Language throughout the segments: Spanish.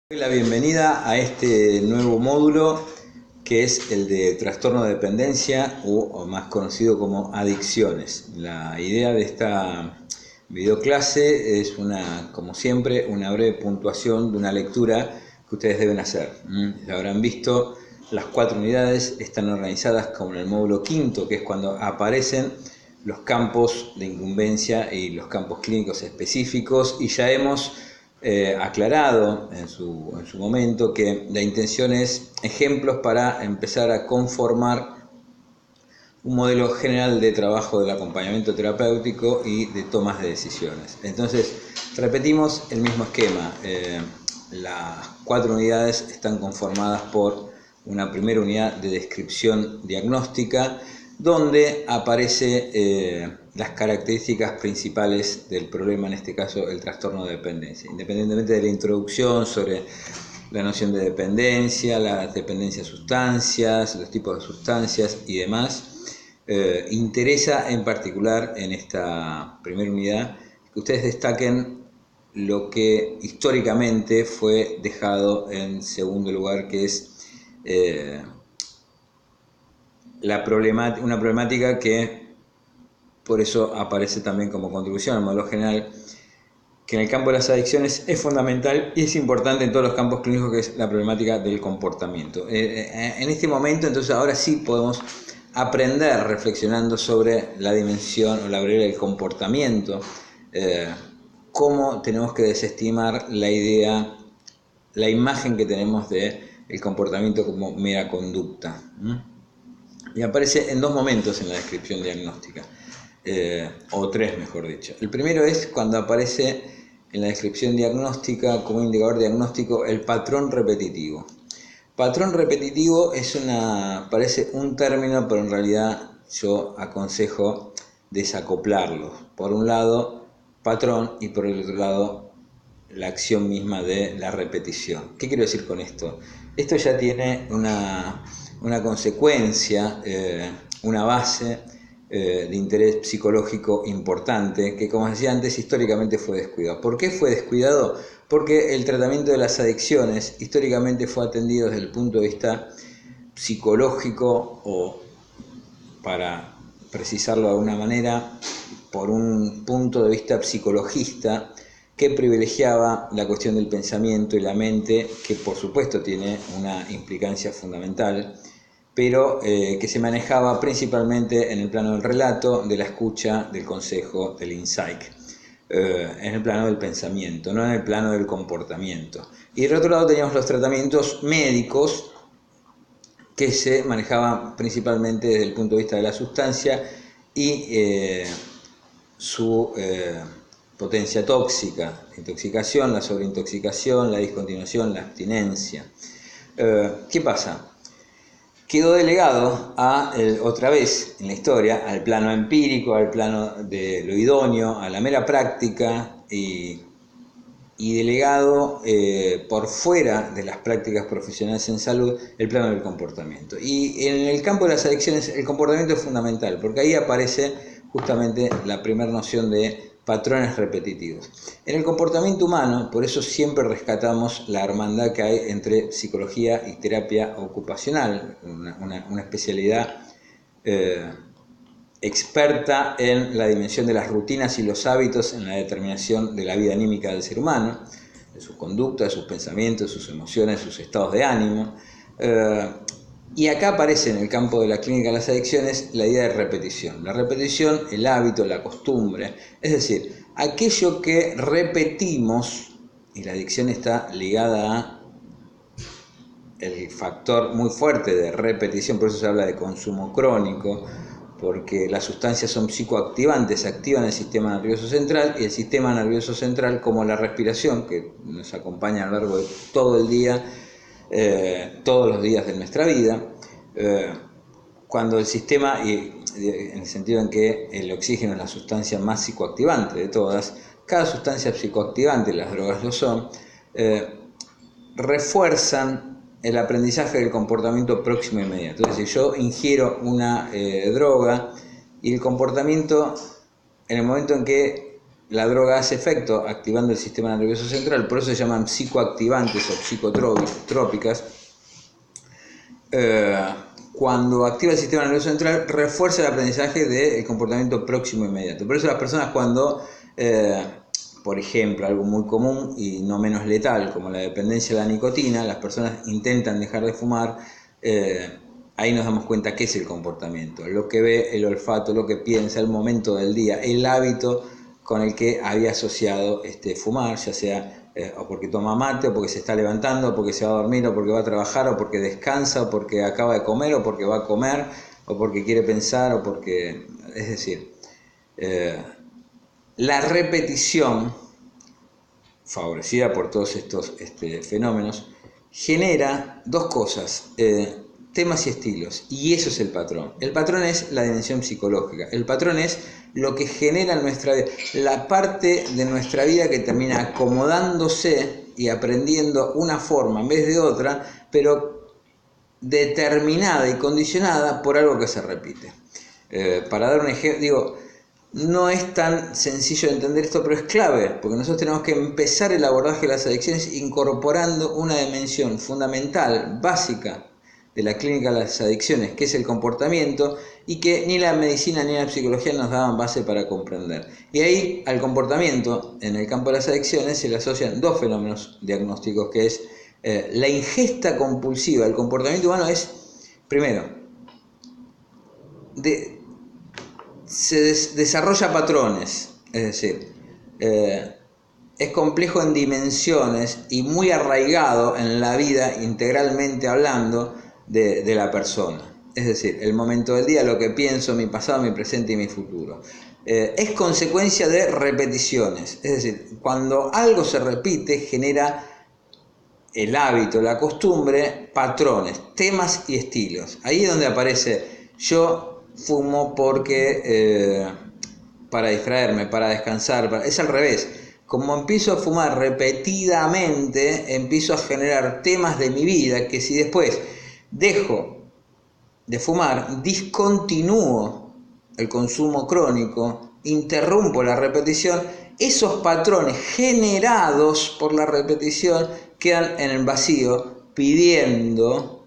Doy la bienvenida a este nuevo módulo que es el de trastorno de dependencia o más conocido como adicciones. La idea de esta videoclase es como siempre, una breve puntuación de una lectura que ustedes deben hacer. Ya habrán visto, las 4 unidades están organizadas como en el módulo quinto, que es cuando aparecen los campos de incumbencia y los campos clínicos específicos, y ya hemos aclarado en su momento que la intención es ejemplos para empezar a conformar un modelo general de trabajo del acompañamiento terapéutico y de tomas de decisiones. Entonces, repetimos el mismo esquema. Las 4 unidades están conformadas por una primera unidad de descripción diagnóstica, donde aparece las características principales del problema, en este caso el trastorno de dependencia. Independientemente de la introducción sobre la noción de dependencia, la dependencia a sustancias, los tipos de sustancias y demás, interesa en particular en esta primera unidad que ustedes destaquen lo que históricamente fue dejado en segundo lugar, que es una problemática que por eso aparece también como contribución al modelo general, que en el campo de las adicciones es fundamental y es importante en todos los campos clínicos, que es la problemática del comportamiento. En este momento, entonces, ahora sí podemos aprender reflexionando sobre la dimensión o la variable del comportamiento, cómo tenemos que desestimar la idea, la imagen que tenemos de el comportamiento como mera conducta. Y aparece en 2 momentos en la descripción diagnóstica, o 3 mejor dicho. El primero es cuando aparece en la descripción diagnóstica como indicador diagnóstico el patrón repetitivo. Patrón repetitivo parece un término, pero en realidad yo aconsejo desacoplarlo. Por un lado, patrón, y por el otro lado, la acción misma de la repetición. ¿Qué quiero decir con esto? Esto ya tiene una consecuencia, una base de interés psicológico importante, que, como decía antes, históricamente fue descuidado. ¿Por qué fue descuidado? Porque el tratamiento de las adicciones históricamente fue atendido desde el punto de vista psicológico, o, para precisarlo de alguna manera, por un punto de vista psicologista, que privilegiaba la cuestión del pensamiento y la mente, que por supuesto tiene una implicancia fundamental, pero que se manejaba principalmente en el plano del relato, de la escucha, del consejo, del insight, en el plano del pensamiento, no en el plano del comportamiento. Y del otro lado teníamos los tratamientos médicos, que se manejaban principalmente desde el punto de vista de la sustancia y su potencia tóxica, la intoxicación, la sobreintoxicación, la discontinuación, la abstinencia. ¿Qué pasa? Quedó delegado otra vez en la historia al plano empírico, al plano de lo idóneo, a la mera práctica, y delegado por fuera de las prácticas profesionales en salud el plano del comportamiento. Y en el campo de las adicciones el comportamiento es fundamental, porque ahí aparece justamente la primera noción de patrones repetitivos. En el comportamiento humano, por eso siempre rescatamos la hermandad que hay entre psicología y terapia ocupacional, una especialidad experta en la dimensión de las rutinas y los hábitos en la determinación de la vida anímica del ser humano, de sus conductas, de sus pensamientos, de sus emociones, de sus estados de ánimo. Y acá aparece en el campo de la clínica de las adicciones la idea de repetición. La repetición, el hábito, la costumbre, es decir, aquello que repetimos, y la adicción está ligada a el factor muy fuerte de repetición, por eso se habla de consumo crónico, porque las sustancias son psicoactivantes, activan el sistema nervioso central, y el sistema nervioso central, como la respiración, que nos acompaña a lo largo de todo el día, todos los días de nuestra vida, cuando el sistema, y en el sentido en que el oxígeno es la sustancia más psicoactivante de todas, cada sustancia psicoactivante, las drogas lo son, refuerzan el aprendizaje del comportamiento próximo e inmediato. Es decir, yo ingiero una droga, y el comportamiento, en el momento en que la droga hace efecto activando el sistema nervioso central, por eso se llaman psicoactivantes o psicotrópicas. Cuando activa el sistema nervioso central, refuerza el aprendizaje del comportamiento próximo e inmediato. Por eso las personas cuando, por ejemplo, algo muy común y no menos letal, como la dependencia de la nicotina, las personas intentan dejar de fumar, ahí nos damos cuenta qué es el comportamiento, lo que ve, el olfato, lo que piensa, el momento del día, el hábito con el que había asociado fumar, ya sea o porque toma mate, o porque se está levantando, o porque se va a dormir, o porque va a trabajar, o porque descansa, o porque acaba de comer, o porque va a comer, o porque quiere pensar, o porque... Es decir, la repetición, favorecida por todos estos fenómenos, genera dos cosas, temas y estilos, y eso es el patrón. El patrón es la dimensión psicológica, el patrón es lo que genera en nuestra vida, la parte de nuestra vida que termina acomodándose y aprendiendo una forma en vez de otra, pero determinada y condicionada por algo que se repite. Para dar un ejemplo, digo, no es tan sencillo de entender esto, pero es clave, porque nosotros tenemos que empezar el abordaje de las adicciones incorporando una dimensión fundamental, básica, de la clínica de las adicciones, que es el comportamiento, y que ni la medicina ni la psicología nos daban base para comprender. Y ahí al comportamiento, en el campo de las adicciones, se le asocian dos fenómenos diagnósticos, que es la ingesta compulsiva. El comportamiento humano es, primero, se desarrolla patrones, es decir, es complejo en dimensiones y muy arraigado en la vida, integralmente hablando, de la persona. Es decir, el momento del día, lo que pienso, mi pasado, mi presente y mi futuro. Es consecuencia de repeticiones. Es decir, cuando algo se repite, genera el hábito, la costumbre, patrones, temas y estilos. Ahí es donde aparece yo fumo porque para distraerme, para descansar, es al revés. Como empiezo a fumar repetidamente, empiezo a generar temas de mi vida que si después dejo de fumar, discontinúo el consumo crónico, interrumpo la repetición, esos patrones generados por la repetición quedan en el vacío pidiendo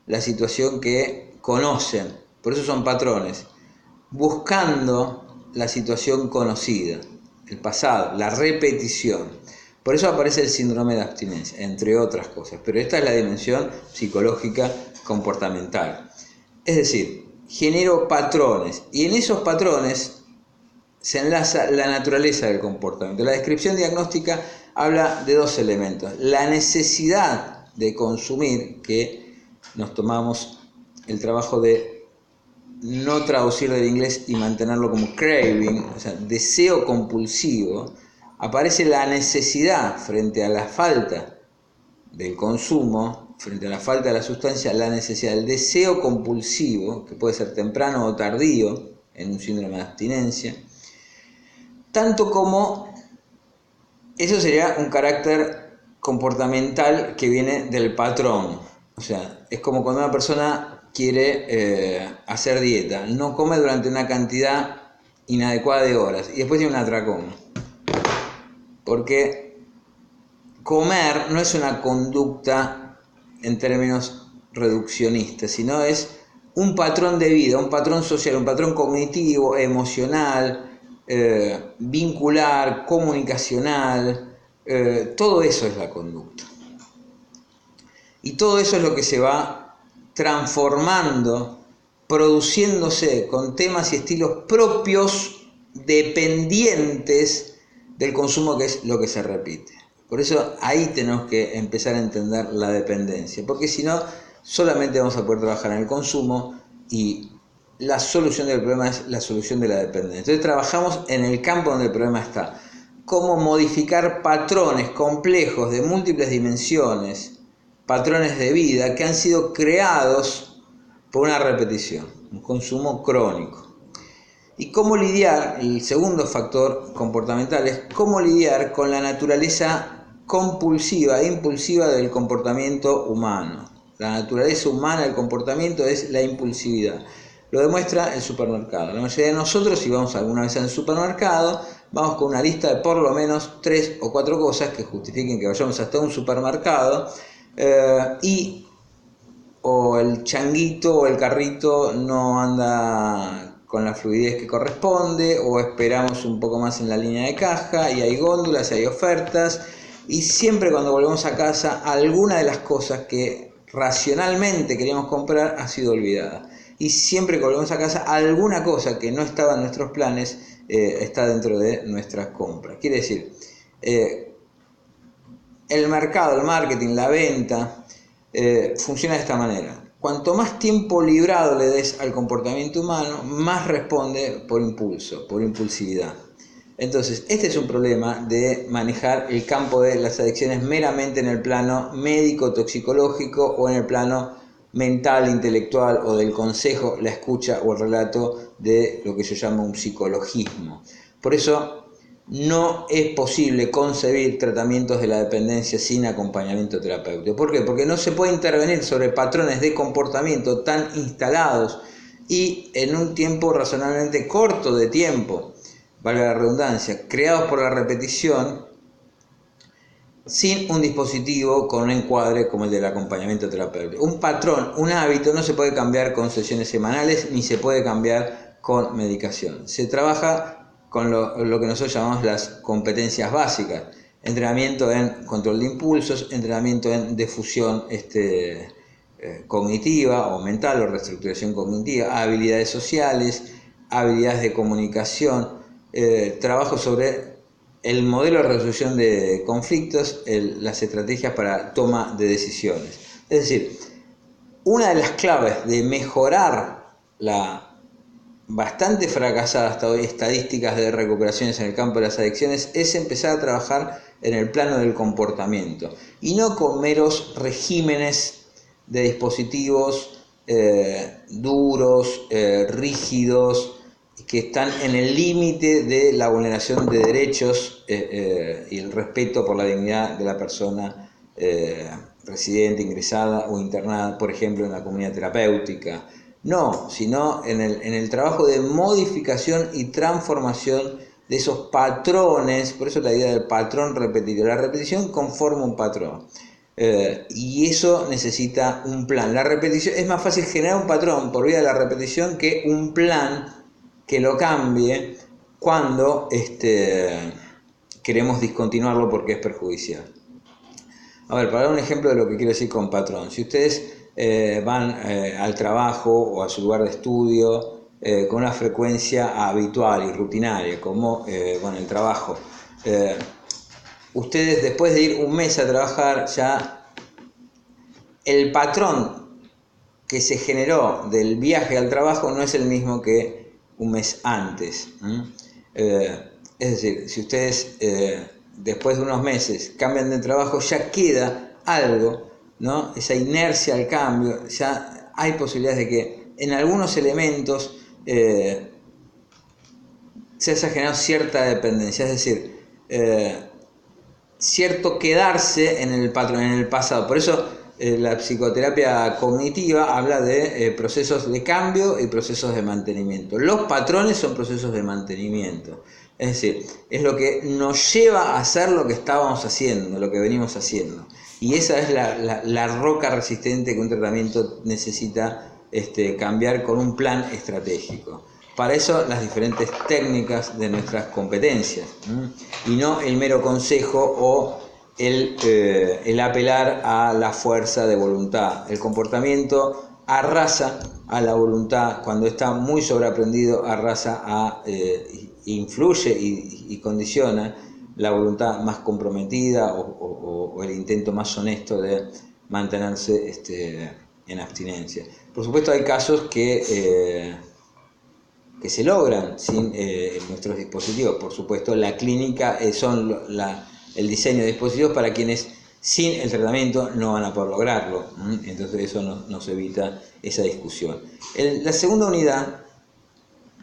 la situación que conocen. Por eso son patrones, buscando la situación conocida, el pasado, la repetición. Por eso aparece el síndrome de abstinencia, entre otras cosas. Pero esta es la dimensión psicológica comportamental. Es decir, genero patrones y en esos patrones se enlaza la naturaleza del comportamiento. La descripción diagnóstica habla de dos elementos. La necesidad de consumir, que nos tomamos el trabajo de no traducir del inglés y mantenerlo como craving, o sea, deseo compulsivo. Aparece la necesidad frente a la falta del consumo, frente a la falta de la sustancia, la necesidad del deseo compulsivo, que puede ser temprano o tardío en un síndrome de abstinencia, tanto como eso sería un carácter comportamental que viene del patrón. O sea, es como cuando una persona quiere hacer dieta, no come durante una cantidad inadecuada de horas y después tiene un atracón. Porque comer no es una conducta en términos reduccionistas, sino es un patrón de vida, un patrón social, un patrón cognitivo, emocional, vincular, comunicacional, todo eso es la conducta. Y todo eso es lo que se va transformando, produciéndose con temas y estilos propios, dependientes del consumo, que es lo que se repite. Por eso ahí tenemos que empezar a entender la dependencia, porque si no, solamente vamos a poder trabajar en el consumo y la solución del problema es la solución de la dependencia. Entonces trabajamos en el campo donde el problema está. Cómo modificar patrones complejos de múltiples dimensiones, patrones de vida que han sido creados por una repetición, un consumo crónico. Y cómo lidiar, el segundo factor comportamental es cómo lidiar con la naturaleza compulsiva e impulsiva del comportamiento humano. La naturaleza humana del comportamiento es la impulsividad. Lo demuestra el supermercado. La mayoría de nosotros, si vamos alguna vez al supermercado, vamos con una lista de por lo menos 3 o 4 cosas que justifiquen que vayamos hasta un supermercado, y o el changuito o el carrito no anda con la fluidez que corresponde, o esperamos un poco más en la línea de caja y hay góndolas y hay ofertas, y siempre cuando volvemos a casa alguna de las cosas que racionalmente queríamos comprar ha sido olvidada, y siempre que volvemos a casa alguna cosa que no estaba en nuestros planes está dentro de nuestras compras. Quiere decir, el mercado, el marketing, la venta funciona de esta manera. Cuanto más tiempo librado le des al comportamiento humano, más responde por impulso, por impulsividad. Entonces, este es un problema de manejar el campo de las adicciones meramente en el plano médico, toxicológico, o en el plano mental, intelectual, o del consejo, la escucha o el relato de lo que yo llamo un psicologismo. Por eso no es posible concebir tratamientos de la dependencia sin acompañamiento terapéutico. ¿Por qué? Porque no se puede intervenir sobre patrones de comportamiento tan instalados y en un tiempo razonablemente corto de tiempo, valga la redundancia, creados por la repetición, sin un dispositivo con un encuadre como el del acompañamiento terapéutico. Un patrón, un hábito no se puede cambiar con sesiones semanales ni se puede cambiar con medicación. Se trabaja con lo que nosotros llamamos las competencias básicas: entrenamiento en control de impulsos, entrenamiento en difusión cognitiva o mental o reestructuración cognitiva, habilidades sociales, habilidades de comunicación, trabajo sobre el modelo de resolución de conflictos, las estrategias para toma de decisiones. Es decir, una de las claves de mejorar la bastante fracasada hasta hoy estadísticas de recuperaciones en el campo de las adicciones es empezar a trabajar en el plano del comportamiento y no con meros regímenes de dispositivos duros, rígidos, que están en el límite de la vulneración de derechos y el respeto por la dignidad de la persona residente, ingresada o internada, por ejemplo, en la comunidad terapéutica. No, sino en el trabajo de modificación y transformación de esos patrones. Por eso la idea del patrón repetido. La repetición conforma un patrón. Y eso necesita un plan. La repetición, es más fácil generar un patrón por vía de la repetición que un plan que lo cambie cuando queremos discontinuarlo porque es perjudicial. A ver, para dar un ejemplo de lo que quiero decir con patrón. Si ustedes van al trabajo o a su lugar de estudio con una frecuencia habitual y rutinaria, como el trabajo, ustedes después de ir un mes a trabajar, ya el patrón que se generó del viaje al trabajo no es el mismo que un mes antes. Es decir, si ustedes después de unos meses cambian de trabajo, ya queda algo, ¿no? Esa inercia al cambio, ya hay posibilidades de que en algunos elementos se haya generado cierta dependencia, es decir, cierto quedarse en el patrón, en el pasado. Por eso la psicoterapia cognitiva habla de procesos de cambio y procesos de mantenimiento. Los patrones son procesos de mantenimiento, es decir, es lo que nos lleva a hacer lo que estábamos haciendo, lo que venimos haciendo. Y esa es la roca resistente que un tratamiento necesita cambiar con un plan estratégico. Para eso las diferentes técnicas de nuestras competencias, y no el mero consejo o el apelar a la fuerza de voluntad. El comportamiento arrasa a la voluntad, cuando está muy sobreaprendido arrasa influye y condiciona la voluntad más comprometida o el intento más honesto de mantenerse en abstinencia. Por supuesto hay casos que se logran sin nuestros dispositivos. Por supuesto, la clínica son el diseño de dispositivos para quienes sin el tratamiento no van a poder lograrlo. Entonces eso nos evita esa discusión. La segunda unidad,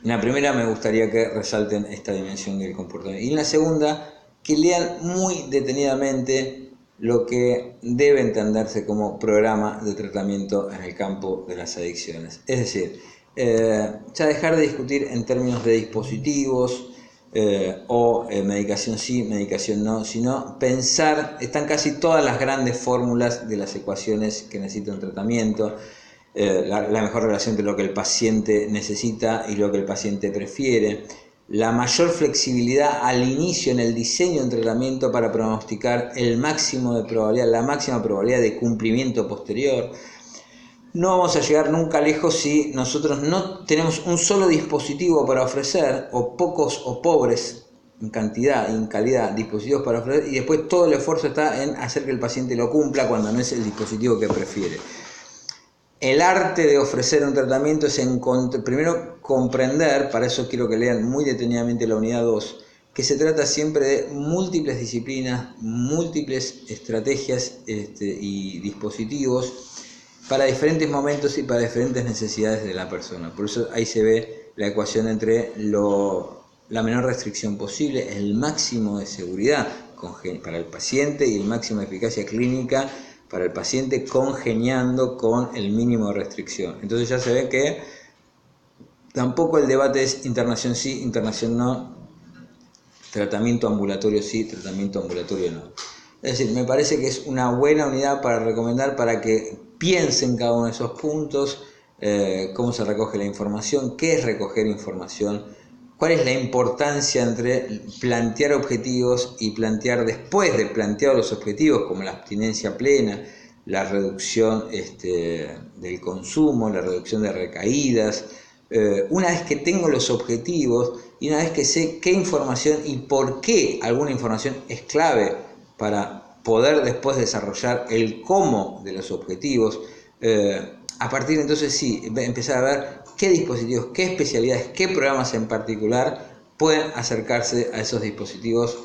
en la primera me gustaría que resalten esta dimensión del comportamiento. Y en la segunda, que lean muy detenidamente lo que debe entenderse como programa de tratamiento en el campo de las adicciones. Es decir, ya dejar de discutir en términos de dispositivos o medicación sí, medicación no, sino pensar, están casi todas las grandes fórmulas de las ecuaciones que necesita un tratamiento, la mejor relación entre lo que el paciente necesita y lo que el paciente prefiere, la mayor flexibilidad al inicio en el diseño de un tratamiento para pronosticar el máximo de probabilidad, la máxima probabilidad de cumplimiento posterior. No vamos a llegar nunca lejos si nosotros no tenemos un solo dispositivo para ofrecer, o pocos o pobres en cantidad y en calidad dispositivos para ofrecer, y después todo el esfuerzo está en hacer que el paciente lo cumpla cuando no es el dispositivo que prefiere. El arte de ofrecer un tratamiento es primero comprender, para eso quiero que lean muy detenidamente la unidad 2, que se trata siempre de múltiples disciplinas, múltiples estrategias y dispositivos para diferentes momentos y para diferentes necesidades de la persona. Por eso ahí se ve la ecuación entre la menor restricción posible, el máximo de seguridad para el paciente y el máximo de eficacia clínica para el paciente, congeniando con el mínimo de restricción. Entonces ya se ve que tampoco el debate es internación sí, internación no, tratamiento ambulatorio sí, tratamiento ambulatorio no. Es decir, me parece que es una buena unidad para recomendar, para que piensen cada uno de esos puntos, cómo se recoge la información, qué es recoger información, cuál es la importancia entre plantear objetivos y plantear, después de plantear los objetivos, como la abstinencia plena, la reducción del consumo, la reducción de recaídas. Una vez que tengo los objetivos y una vez que sé qué información y por qué alguna información es clave para poder después desarrollar el cómo de los objetivos, a partir de entonces sí, empezar a ver qué dispositivos, qué especialidades, qué programas en particular pueden acercarse a esos dispositivos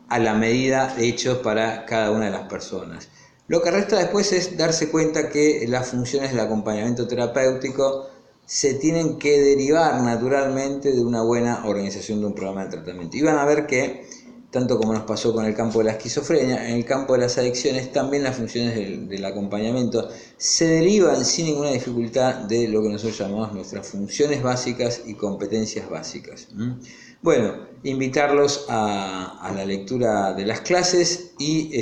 a la medida hechos para cada una de las personas. Lo que resta después es darse cuenta que las funciones del acompañamiento terapéutico se tienen que derivar naturalmente de una buena organización de un programa de tratamiento. Y van a ver que, tanto como nos pasó con el campo de la esquizofrenia, en el campo de las adicciones también las funciones del acompañamiento se derivan sin ninguna dificultad de lo que nosotros llamamos nuestras funciones básicas y competencias básicas. Bueno, invitarlos a la lectura de las clases y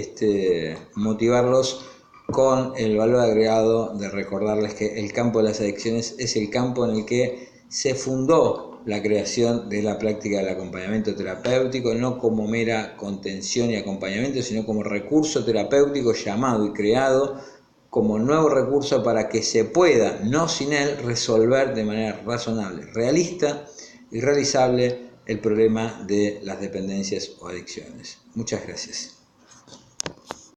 motivarlos con el valor agregado de recordarles que el campo de las adicciones es el campo en el que se fundó la creación de la práctica del acompañamiento terapéutico, no como mera contención y acompañamiento, sino como recurso terapéutico llamado y creado como nuevo recurso para que se pueda, no sin él, resolver de manera razonable, realista y realizable el problema de las dependencias o adicciones. Muchas gracias.